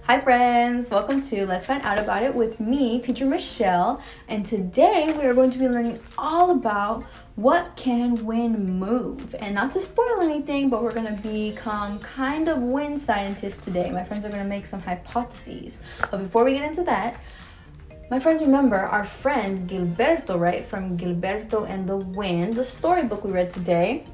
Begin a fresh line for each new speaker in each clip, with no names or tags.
Hi friends, welcome to Let's Find Out About It with me, Teacher Michelle, and today we are going to be learning all about what can wind move. And not to spoil anything, but we're going to become kind of wind scientists today. My friends are going to make some hypotheses. But before we get into that, my friends, remember our friend Gilberto, right? From Gilberto and the Wind, the storybook we read today.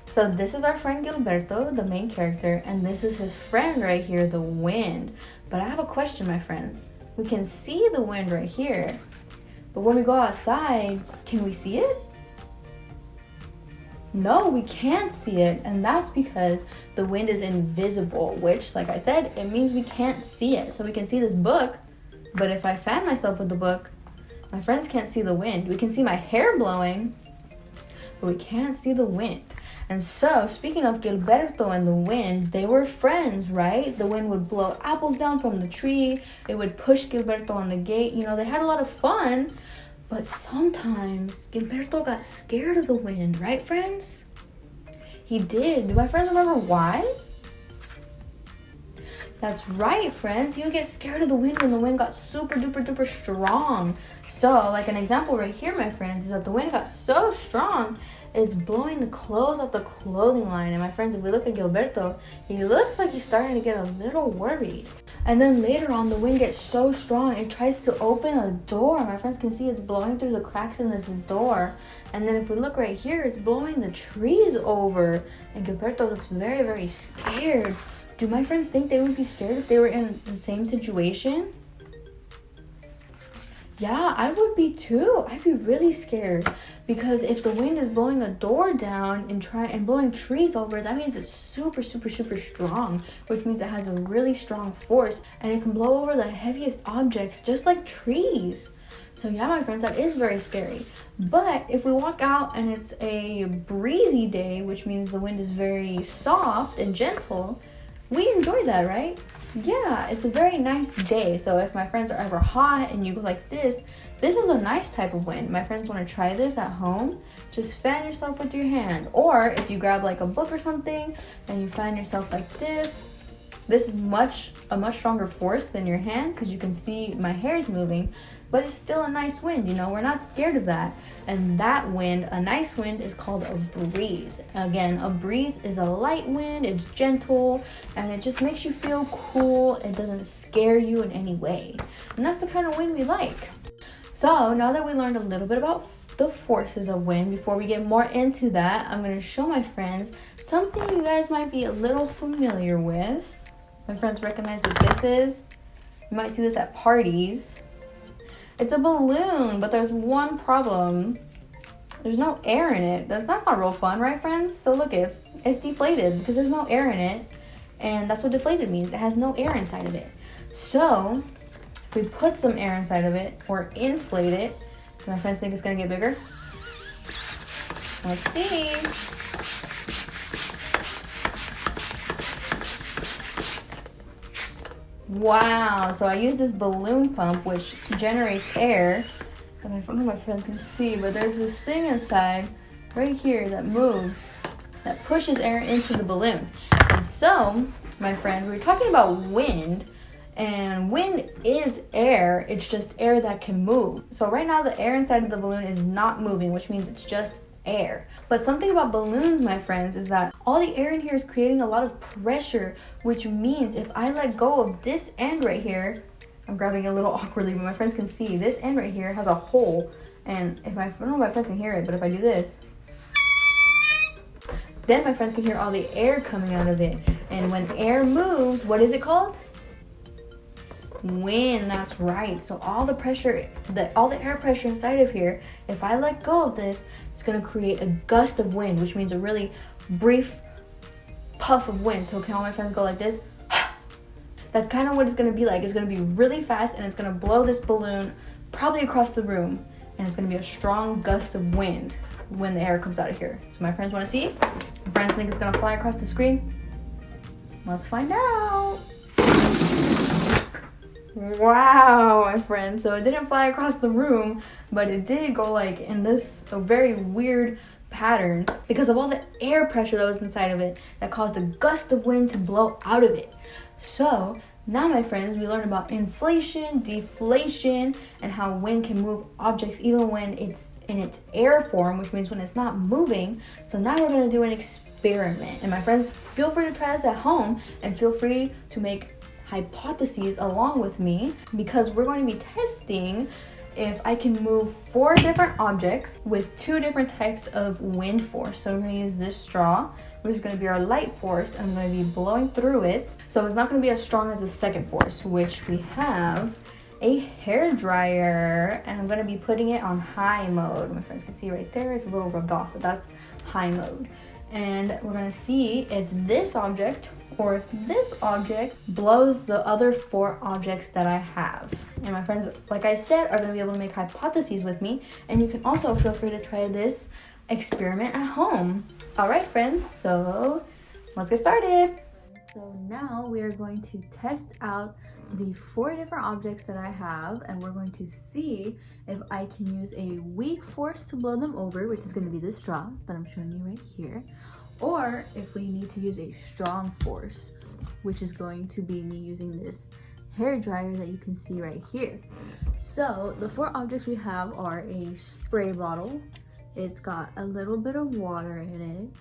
So this is our friend Gilberto, the main character, and this is his friend right here, the wind. But I have a question, my friends. We can see the wind right here, but when we go outside, can we see it? No, we can't see it, and that's because the wind is invisible, which, like I said, it means we can't see it. So we can see this book, but if I fan myself with the book, my friends can't see the wind. We can see my hair blowing, but we can't see the wind. And so, speaking of Gilberto and the wind, they were friends, right? The wind would blow apples down from the tree. It would push Gilberto on the gate. You know, they had a lot of fun. But sometimes Gilberto got scared of the wind, right, friends? He did. Do my friends remember why? That's right, friends. He would get scared of the wind when the wind got super duper duper strong. So, like an example right here, my friends, is that the wind got so strong, it's blowing the clothes off the clothing line. And my friends, if we look at Gilberto, he looks like he's starting to get a little worried. And then later on, the wind gets so strong, it tries to open a door. My friends can see it's blowing through the cracks in this door. And then if we look right here, it's blowing the trees over. And Gilberto looks very, very scared. Do my friends think they would be scared if they were in the same situation? Yeah, I would be too. I'd be really scared because if the wind is blowing a door down and blowing trees over, that means it's super, super, super strong, which means it has a really strong force and it can blow over the heaviest objects just like trees. So yeah, my friends, that is very scary. But if we walk out and it's a breezy day, which means the wind is very soft and gentle, we enjoy that, right? Yeah, it's a very nice day. So if my friends are ever hot and you go like this is a nice type of wind. My friends want to try this at home, just fan yourself with your hand. Or if you grab like a book or something and you fan yourself like this is a much stronger force than your hand because you can see my hair is moving, but it's still a nice wind, you know, we're not scared of that. And that wind, a nice wind, is called a breeze. Again, a breeze is a light wind, it's gentle, and it just makes you feel cool. It doesn't scare you in any way. And that's the kind of wind we like. So now that we learned a little bit about the forces of wind, before we get more into that, I'm going to show my friends something you guys might be a little familiar with. My friends recognize what this is. You might see this at parties. It's a balloon, but there's one problem. There's no air in it. That's not real fun, right, friends? So look, it's deflated because there's no air in it. And that's what deflated means. It has no air inside of it. So if we put some air inside of it or inflate it, do my friends think it's going to get bigger? Let's see. Wow, so I use this balloon pump which generates air. And I don't know if my friends can see, but there's this thing inside right here that moves, that pushes air into the balloon. And so, my friends, we're talking about wind, and wind is air, it's just air that can move. So right now the air inside of the balloon is not moving, which means it's just air. But something about balloons, my friends, is that all the air in here is creating a lot of pressure, which means if I let go of this end right here, I'm grabbing it a little awkwardly, but my friends can see this end right here has a hole. And I don't know if my friends can hear it, but if I do this, then my friends can hear all the air coming out of it. And when air moves, what is it called? Wind. That's right. So all the pressure, all the air pressure inside of here, if I let go of this, it's going to create a gust of wind, which means a really brief puff of wind. So can all my friends go like this? That's kind of what it's going to be like. It's going to be really fast and it's going to blow this balloon probably across the room, and it's going to be a strong gust of wind when the air comes out of here. So my friends want to see? My friends think it's going to fly across the screen? Let's find out. Wow, my friend. So it didn't fly across the room, but it did go like in this a very weird pattern because of all the air pressure that was inside of it that caused a gust of wind to blow out of it. So Now, my friends, we learned about inflation, deflation, and how wind can move objects even when it's in its air form, which means when it's not moving. So now we're going to do an experiment. And my friends, feel free to try this at home and feel free to make hypotheses along with me, because we're going to be testing if I can move 4 different objects with 2 different types of wind force. So I'm going to use this straw, which is going to be our light force, and I'm going to be blowing through it. So it's not going to be as strong as the second force, which we have a hair dryer, and I'm going to be putting it on high mode. My friends can see right there, it's a little rubbed off, but that's high mode. And we're going to see if this object or if this object blows the other 4 objects that I have. And my friends, like I said, are going to be able to make hypotheses with me, and you can also feel free to try this experiment at home. All right, friends, so let's get started. So now we are going to test out the 4 different objects that I have, and we're going to see if I can use a weak force to blow them over, which is going to be this straw that I'm showing you right here, or if we need to use a strong force, which is going to be me using this hair dryer that you can see right here. So the 4 objects we have are a spray bottle. It's got a little bit of water in it.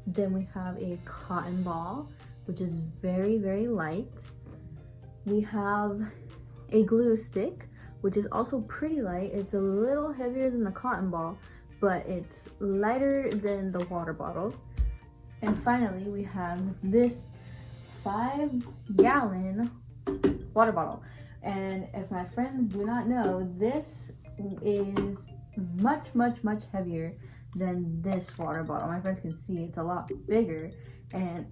Then we have a cotton ball, which is very, very light. We have a glue stick, which is also pretty light. It's a little heavier than the cotton ball, but it's lighter than the water bottle. And finally, we have this 5-gallon water bottle. And if my friends do not know, this is much, much, much heavier than this water bottle. My friends can see it's a lot bigger, and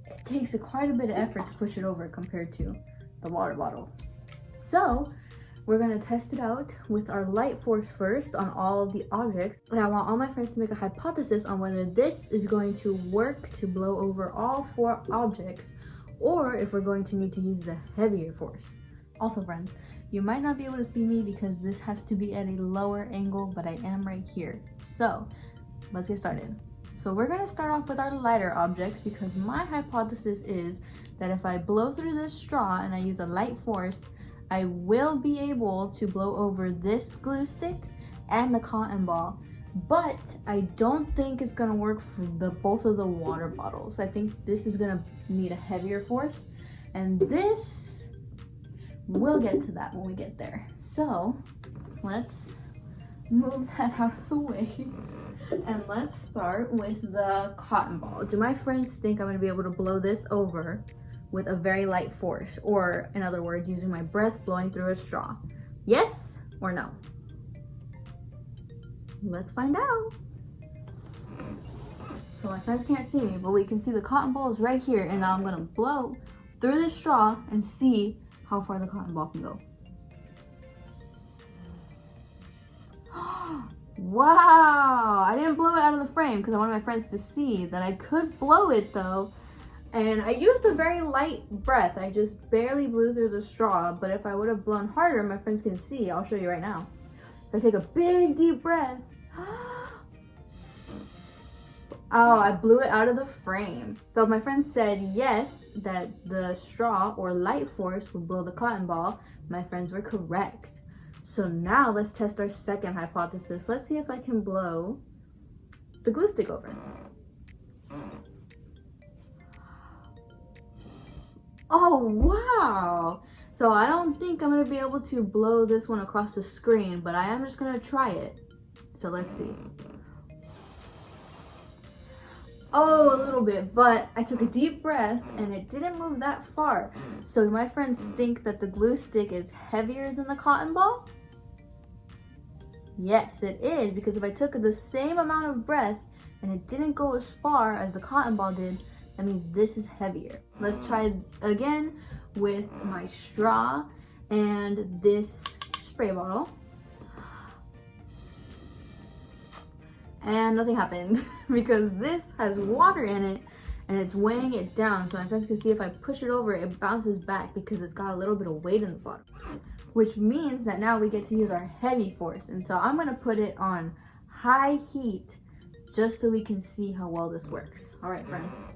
it takes quite a bit of effort to push it over compared to the water bottle. So we're going to test it out with our light force first on all of the objects. And I want all my friends to make a hypothesis on whether this is going to work to blow over all 4 objects, or if we're going to need to use the heavier force. Also, friends, you might not be able to see me because this has to be at a lower angle, but I am right here. So let's get started. So we're going to start off with our lighter objects, because my hypothesis is that if I blow through this straw and I use a light force, I will be able to blow over this glue stick and the cotton ball, but I don't think it's gonna work for both of the water bottles. I think this is gonna need a heavier force, and this, we'll get to that when we get there. So let's move that out of the way, and let's start with the cotton ball. Do my friends think I'm gonna be able to blow this over with a very light force, or in other words, using my breath blowing through a straw? Yes or no? Let's find out. So my friends can't see me, but we can see the cotton ball is right here, and now I'm gonna blow through this straw and see how far the cotton ball can go. Wow, I didn't blow it out of the frame because I wanted my friends to see that I could blow it though. And I used a very light breath. I just barely blew through the straw, but if I would have blown harder, my friends can see. I'll show you right now. If I take a big deep breath, oh, I blew it out of the frame. So if my friends said yes, that the straw or light force would blow the cotton ball, my friends were correct. So now let's test our second hypothesis. Let's see if I can blow the glue stick over. Oh, wow. So I don't think I'm going to be able to blow this one across the screen, but I am just going to try it. So let's see. Oh, a little bit, but I took a deep breath and it didn't move that far. So my friends think that the glue stick is heavier than the cotton ball? Yes, it is, because if I took the same amount of breath and it didn't go as far as the cotton ball did, that means this is heavier. Let's try again with my straw and this spray bottle. And nothing happened because this has water in it and it's weighing it down. So my friends can see if I push it over, it bounces back because it's got a little bit of weight in the bottom, which means that now we get to use our heavy force. And so I'm gonna put it on high heat just so we can see how well this works. All right, friends.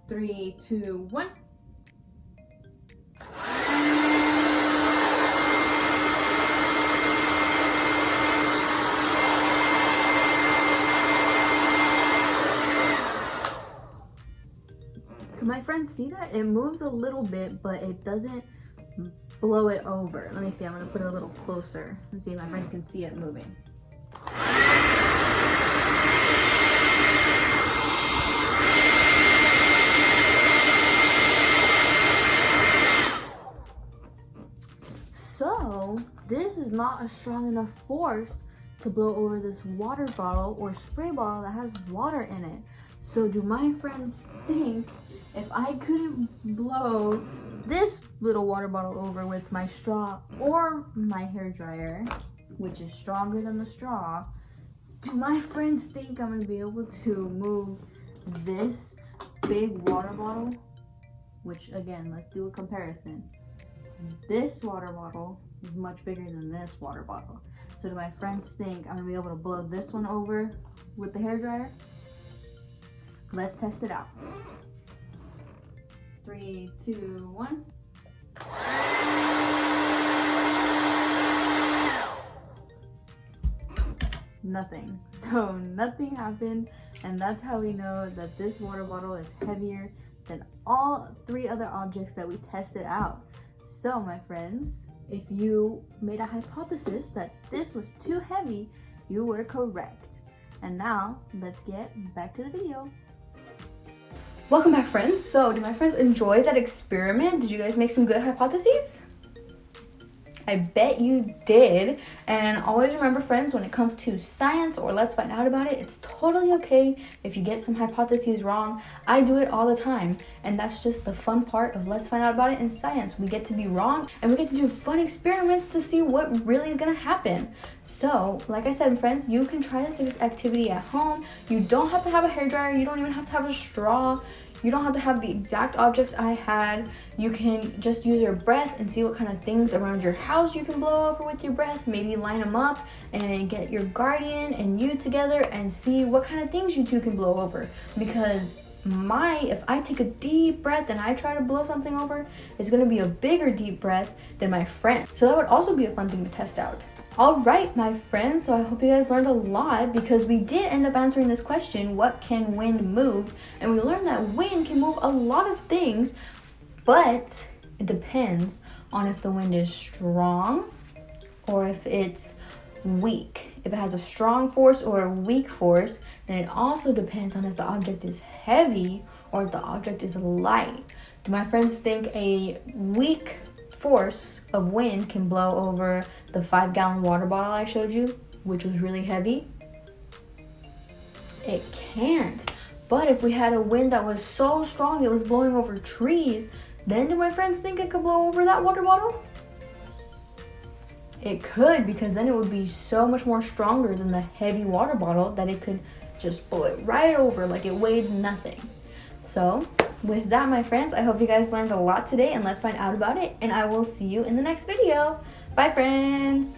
3, 2, 1. So my friends, see that? It moves a little bit, but it doesn't blow it over. Let me see, I'm gonna put it a little closer and see if my friends can see it moving. So this is not a strong enough force to blow over this water bottle or spray bottle that has water in it. So do my friends think if I couldn't blow this little water bottle over with my straw or my hair dryer, which is stronger than the straw, do my friends think I'm gonna be able to move this big water bottle? Which again, let's do a comparison. This water bottle is much bigger than this water bottle. So do my friends think I'm gonna be able to blow this one over with the hair dryer? Let's test it out. 3, 2, 1. Nothing. So nothing happened, and that's how we know that this water bottle is heavier than all 3 other objects that we tested out. So my friends, if you made a hypothesis that this was too heavy, you were correct. And now let's get back to the video. Welcome back, friends. So did my friends enjoy that experiment? Did you guys make some good hypotheses? I bet you did. And always remember, friends, when it comes to science or let's find out about it, it's totally okay if you get some hypotheses wrong. I do it all the time. And that's just the fun part of let's find out about it in science. We get to be wrong and we get to do fun experiments to see what really is gonna happen. So, like I said, friends, you can try this activity at home. You don't have to have a hairdryer. You don't even have to have a straw. You don't have to have the exact objects I had. You can just use your breath and see what kind of things around your house you can blow over with your breath. Maybe line them up and get your guardian and you together and see what kind of things you two can blow over. Because if I take a deep breath and I try to blow something over, it's gonna be a bigger deep breath than my friend. So that would also be a fun thing to test out. All right, my friends, so I hope you guys learned a lot because we did end up answering this question, what can wind move? And we learned that wind can move a lot of things, but it depends on if the wind is strong or if it's weak. If it has a strong force or a weak force, and it also depends on if the object is heavy or if the object is light. Do my friends think a weak force of wind can blow over the 5-gallon water bottle I showed you, which was really heavy? It can't. But if we had a wind that was so strong it was blowing over trees, then do my friends think it could blow over that water bottle? It could, because then it would be so much more stronger than the heavy water bottle that it could just blow it right over like it weighed nothing. So with that, my friends, I hope you guys learned a lot today and let's find out about it, and I will see you in the next video. Bye, friends.